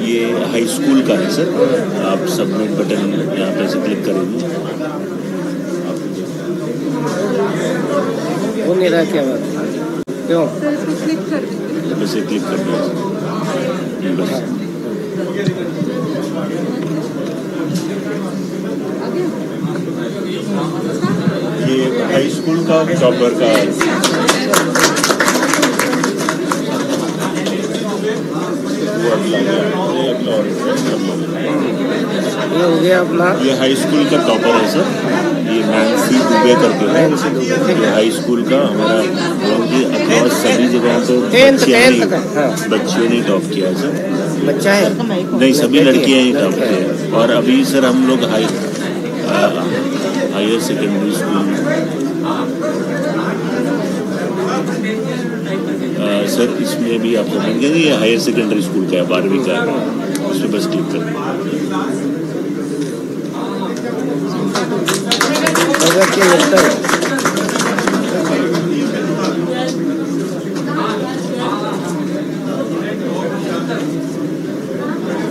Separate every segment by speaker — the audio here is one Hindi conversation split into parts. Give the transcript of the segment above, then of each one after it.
Speaker 1: ये हाई स्कूल का है सर। आप सबमिट बटन यहाँ पे से क्लिक करेंगे।
Speaker 2: वो नहीं रहा, क्या बात, क्यों?
Speaker 1: क्लिक कर दिया ये हाई स्कूल का टॉपर का
Speaker 2: ये हो गया अपना।
Speaker 1: ये हाई स्कूल का टॉपर है सर, ये नैन्सी दुबे करके है। ये हाई स्कूल का हमारा अक्रॉस सभी जगह तो बच्चियों ने टॉप किया है सर।
Speaker 2: बच्चा है?
Speaker 1: नहीं, सभी लड़कियां ही टॉप किए हैं। और अभी सर हम लोग हायर सेकेंडरी स्कूल सर, इसमें भी आप समझेंगे ये हायर सेकेंडरी स्कूल का है, 12वीं का है। उसमें बस क्लिक करें।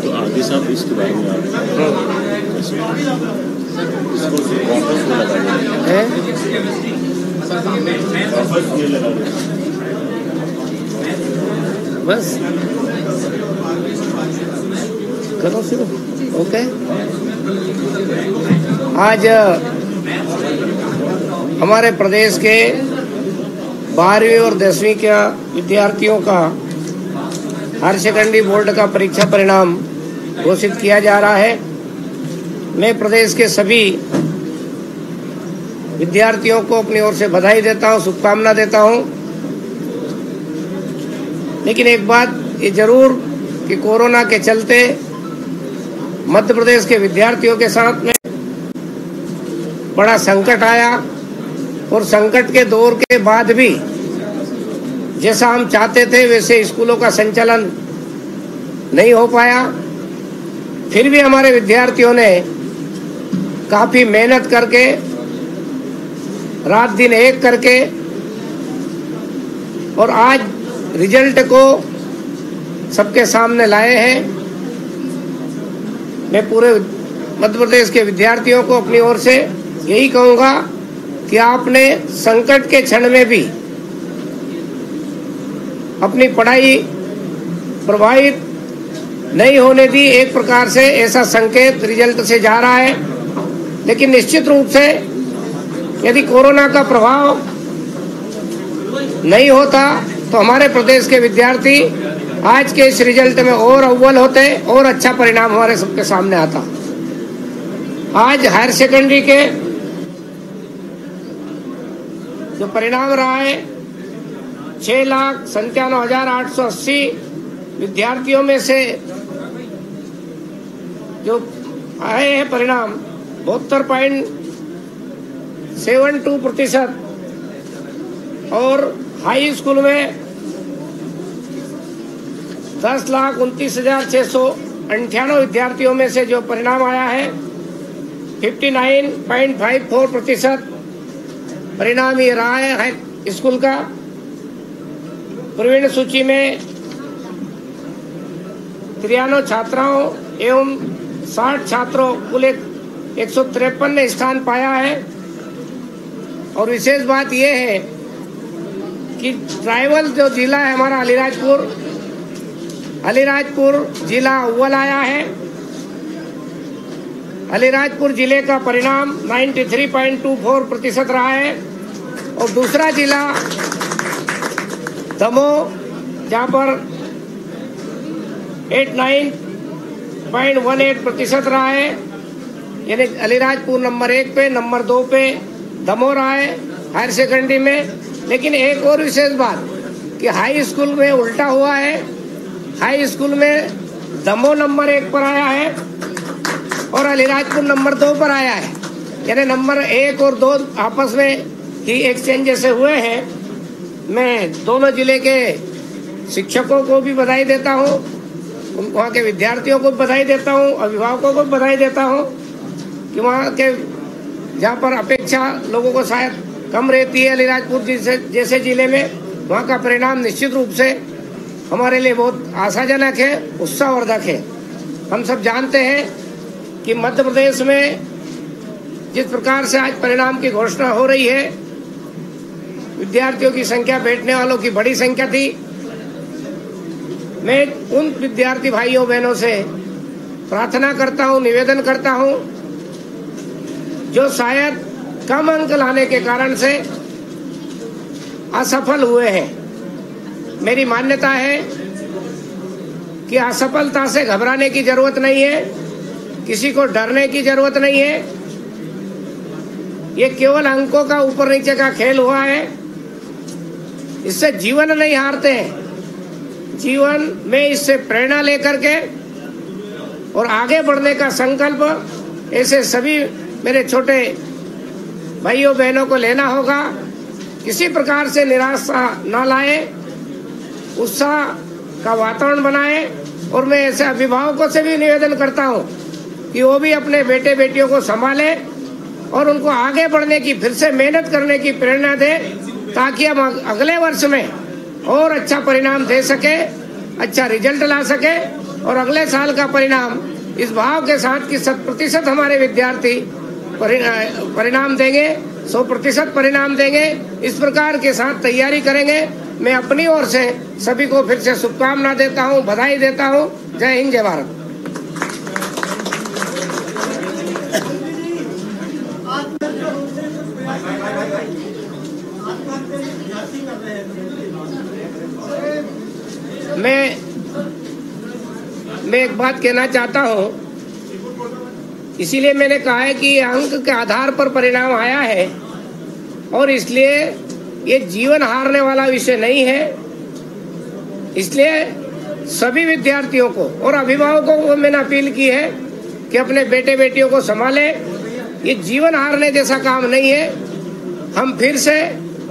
Speaker 1: तो आगे साहब इसके बारे में आप
Speaker 2: बस करो शुरू। ओके, आज हमारे प्रदेश के 12वीं और 10वीं के विद्यार्थियों का हायर सेकेंडरी बोर्ड का परीक्षा परिणाम घोषित किया जा रहा है। मैं प्रदेश के सभी विद्यार्थियों को अपनी ओर से बधाई देता हूं, शुभकामना देता हूं। लेकिन एक बात ये जरूर कि कोरोना के चलते मध्य प्रदेश के विद्यार्थियों के साथ में बड़ा संकट आया और संकट के दौर के बाद भी जैसा हम चाहते थे वैसे स्कूलों का संचालन नहीं हो पाया। फिर भी हमारे विद्यार्थियों ने काफी मेहनत करके, रात दिन एक करके, और आज रिजल्ट को सबके सामने लाए हैं। मैं पूरे मध्य प्रदेश के विद्यार्थियों को अपनी ओर से यही कहूंगा कि आपने संकट के क्षण में भी अपनी पढ़ाई प्रभावित नहीं होने दी। एक प्रकार से ऐसा संकेत रिजल्ट से जा रहा है। लेकिन निश्चित रूप से यदि कोरोना का प्रभाव नहीं होता तो हमारे प्रदेश के विद्यार्थी आज के इस रिजल्ट में और अव्वल होते और अच्छा परिणाम हमारे सबके सामने आता। आज हायर सेकेंडरी के जो परिणाम रहा है, 6,97,880 विद्यार्थियों में से जो आए हैं परिणाम 72.72%, और हाई स्कूल में 10,29,698 विद्यार्थियों में से जो परिणाम आया है 59.54% परिणाम ये रहा है हाई स्कूल का। प्रवीण सूची में 93 छात्राओं एवं 60 छात्रों कुल 153 ने स्थान पाया है। और विशेष बात यह है कि ट्राइबल जो जिला है हमारा अलीराजपुर जिला अव्वल आया है। अलीराजपुर जिले का परिणाम 93.24% रहा है। और दूसरा जिला दमोह, जहाँ पर 89.18% रहा है। यानी अलीराजपुर नंबर 1 पे, नंबर 2 पे दमोह रहा है हायर सेकेंडरी में। लेकिन एक और विशेष बात कि हाई स्कूल में उल्टा हुआ है। हाई स्कूल में दमोह नंबर 1 पर आया है और अलीराजपुर नंबर 2 पर आया है। यानी नंबर 1 और 2 आपस में ही एक्सचेंज जैसे हुए हैं। मैं दोनों जिले के शिक्षकों को भी बधाई देता हूं वहाँ के विद्यार्थियों को बधाई देता हूँ, अभिभावकों को बधाई देता हूँ कि वहाँ के जहाँ पर अपेक्षा लोगों को शायद कम रहती है अलीराजपुर जैसे जिले में, वहाँ का परिणाम निश्चित रूप से हमारे लिए बहुत आशाजनक है, उत्साहवर्धक है। हम सब जानते हैं कि मध्य प्रदेश में जिस प्रकार से आज परिणाम की घोषणा हो रही है, विद्यार्थियों की संख्या, बैठने वालों की बड़ी संख्या थी। मैं उन विद्यार्थी भाइयों बहनों से प्रार्थना करता हूं, निवेदन करता हूं, जो शायद कम अंक लाने के कारण से असफल हुए हैं। मेरी मान्यता है कि असफलता से घबराने की जरूरत नहीं है, किसी को डरने की जरूरत नहीं है। ये केवल अंकों का ऊपर नीचे का खेल हुआ है, इससे जीवन नहीं हारते हैं। जीवन में इससे प्रेरणा लेकर के और आगे बढ़ने का संकल्प ऐसे सभी मेरे छोटे भाइयों बहनों को लेना होगा। किसी प्रकार से निराशा न लाए, उत्साह का वातावरण बनाए। और मैं ऐसे अभिभावकों से भी निवेदन करता हूं कि वो भी अपने बेटे बेटियों को संभाले और उनको आगे बढ़ने की, फिर से मेहनत करने की प्रेरणा दे, ताकि हम अगले वर्ष में और अच्छा परिणाम दे सके, अच्छा रिजल्ट ला सके और अगले साल का परिणाम इस भाव के साथ कि 100% हमारे विद्यार्थी परिणाम देंगे, 100% परिणाम देंगे, इस प्रकार के साथ तैयारी करेंगे। मैं अपनी ओर से सभी को फिर से शुभकामना देता हूं, बधाई देता हूं। जय हिंद, जय भारत। मैं एक बात कहना चाहता हूं, इसीलिए मैंने कहा है कि अंक के आधार पर परिणाम आया है और इसलिए ये जीवन हारने वाला विषय नहीं है। इसलिए सभी विद्यार्थियों को और अभिभावकों को मैंने अपील की है कि अपने बेटे बेटियों को संभाले। ये जीवन हारने जैसा काम नहीं है। हम फिर से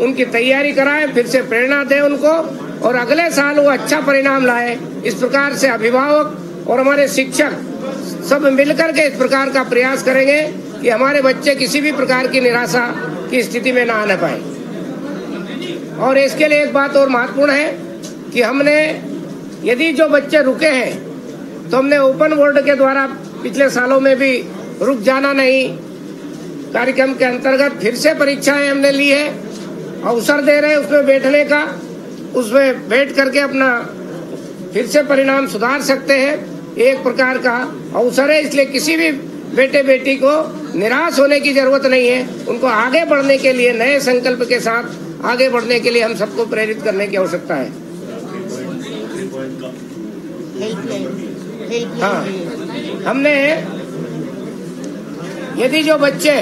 Speaker 2: उनकी तैयारी कराएं, फिर से प्रेरणा दें उनको और अगले साल वो अच्छा परिणाम लाए। इस प्रकार से अभिभावक और हमारे शिक्षक सब मिलकर के इस प्रकार का प्रयास करेंगे कि हमारे बच्चे किसी भी प्रकार की निराशा की स्थिति में ना आने पाए। और इसके लिए एक बात और महत्वपूर्ण है कि हमने, यदि जो बच्चे रुके हैं तो हमने ओपन बोर्ड के द्वारा पिछले सालों में भी रुक जाना नहीं कार्यक्रम के अंतर्गत फिर से परीक्षाएं हमने ली है, अवसर दे रहे हैं उसमें बैठने का, उसमें बैठ करके अपना फिर से परिणाम सुधार सकते हैं। एक प्रकार का अवसर है, इसलिए किसी भी बेटे बेटी को निराश होने की जरूरत नहीं है। उनको आगे बढ़ने के लिए, नए संकल्प के साथ आगे बढ़ने के लिए हम सबको प्रेरित करने की आवश्यकता है। हाँ, हमने, यदि जो बच्चे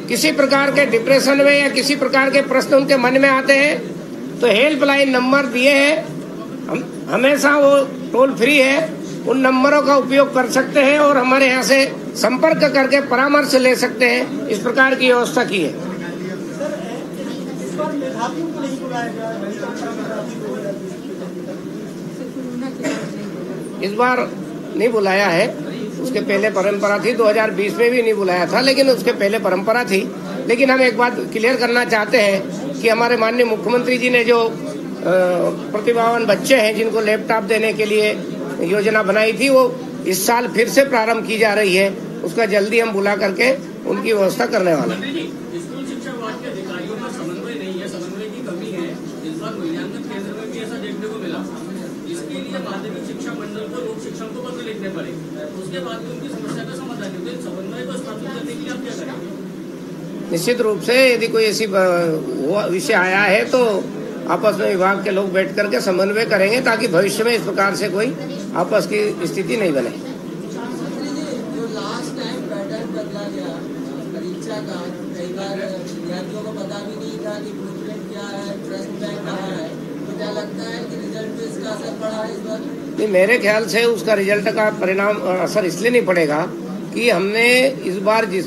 Speaker 2: किसी प्रकार के डिप्रेशन में या किसी प्रकार के प्रश्न उनके मन में आते हैं तो हेल्पलाइन नंबर दिए हैं, हमेशा वो टोल फ्री है, उन नंबरों का उपयोग कर सकते हैं और हमारे यहाँ से संपर्क करके परामर्श ले सकते हैं। इस प्रकार की व्यवस्था की है। इस बार नहीं बुलाया है, उसके पहले परंपरा थी। 2020 में भी नहीं बुलाया था, लेकिन उसके पहले परंपरा थी। लेकिन हम एक बात क्लियर करना चाहते हैं कि हमारे माननीय मुख्यमंत्री जी ने जो प्रतिभावान बच्चे हैं जिनको लैपटॉप देने के लिए योजना बनाई थी, वो इस साल फिर से प्रारंभ की जा रही है। उसका जल्दी हम बुला करके उनकी व्यवस्था करने वाले हैं।
Speaker 3: स्कूल शिक्षा विभाग के अधिकारियों का समन्वय नहीं है, समन्वय की कमी है। इस बार मूल्यांकन केंद्र में भी ऐसा देखने को मिला। इसके लिए माध्यमिक शिक्षा मंडल को लोक शिक्षण को पत्र लिखने पड़े, उसके बाद भी उनकी समस्या का समाधान नहीं होता। समन्वय को स्थापित करने के लिए आप क्या करेंगे?
Speaker 2: निश्चित रूप से यदि कोई ऐसी विषय आया है तो आपस में विभाग के लोग बैठ करके समन्वय करेंगे, ताकि भविष्य में इस प्रकार से कोई आपस की स्थिति नहीं बने।
Speaker 4: जो लास्ट टाइम पैटर्न बदला गया परीक्षा का, कई बार विद्यार्थियों को पता भी नहीं था कि ब्लूप्रिंट क्या है, प्रश्न बैंक कहाँ है, तो क्या लगता है कि रिजल्ट पे इसका असर पड़ा है इस बार?
Speaker 2: नहीं, मेरे ख्याल से उसका रिजल्ट का परिणाम असर इसलिए नहीं पड़ेगा कि हमने इस बार जिस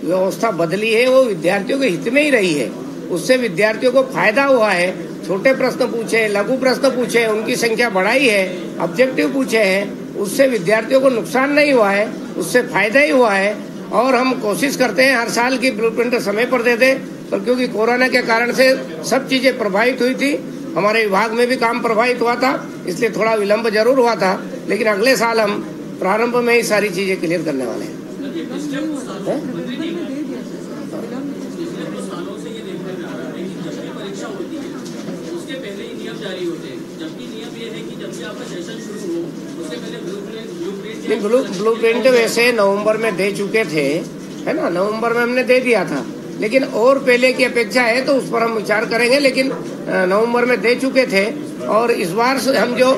Speaker 2: व्यवस्था बदली है वो विद्यार्थियों के हित में ही रही है, उससे विद्यार्थियों को फायदा हुआ है। छोटे प्रश्न पूछे, लघु प्रश्न पूछे, उनकी संख्या बढ़ाई है, ऑब्जेक्टिव पूछे हैं, उससे विद्यार्थियों को नुकसान नहीं हुआ है, उससे फायदा ही हुआ है। और हम कोशिश करते हैं हर साल की ब्लूप्रिंट समय पर दे दें, पर क्योंकि कोरोना के कारण से सब चीजें प्रभावित हुई थी, हमारे विभाग में भी काम प्रभावित हुआ था, इसलिए थोड़ा विलंब जरूर हुआ था, लेकिन अगले साल हम प्रारंभ में ही सारी चीजें क्लियर करने वाले हैं। ब्लूप्रिंट वैसे नवंबर में दे चुके थे, है ना, नवंबर में हमने दे दिया था, लेकिन और पहले की अपेक्षा है तो उस पर हम विचार करेंगे, लेकिन नवंबर में दे चुके थे। और इस बार हम जो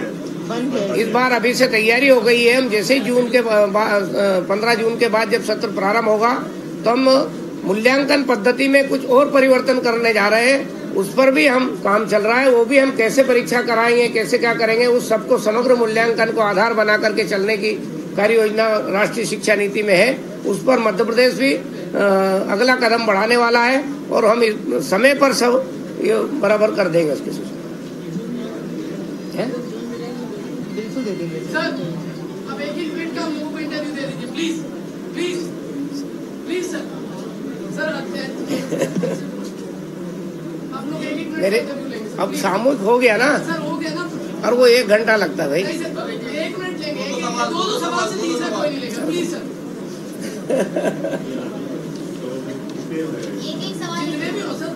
Speaker 2: इस बार अभी से तैयारी हो गई है, हम जैसे ही 15 जून के बाद जब सत्र प्रारंभ होगा तो हम मूल्यांकन पद्धति में कुछ और परिवर्तन करने जा रहे हैं, उस पर भी हम काम चल रहा है। वो भी हम कैसे परीक्षा कराएंगे, कैसे क्या करेंगे, उस सबको समग्र मूल्यांकन को आधार बना करके चलने की कार्य योजना राष्ट्रीय शिक्षा नीति में है। उस पर मध्य प्रदेश भी अगला कदम बढ़ाने वाला है और हम समय पर सब ये बराबर कर देंगे उसकी सूचना।
Speaker 5: बिल्कुल दे देंगे
Speaker 3: सर। अब एक मिनट का मूव इंटरव्यू दे दीजिए please please please sir. Sir आप लोग एक मिनट
Speaker 2: मेरे अब सामूहिक हो गया ना
Speaker 3: सर, हो गया ना,
Speaker 2: और वो 1 घंटा लगता है भाई।
Speaker 3: 1 मिनट लेंगे, 2 सवाल से 30 कोई नहीं लेगा, प्लीज सर।
Speaker 6: एक सवाल
Speaker 3: जितने भी हो सर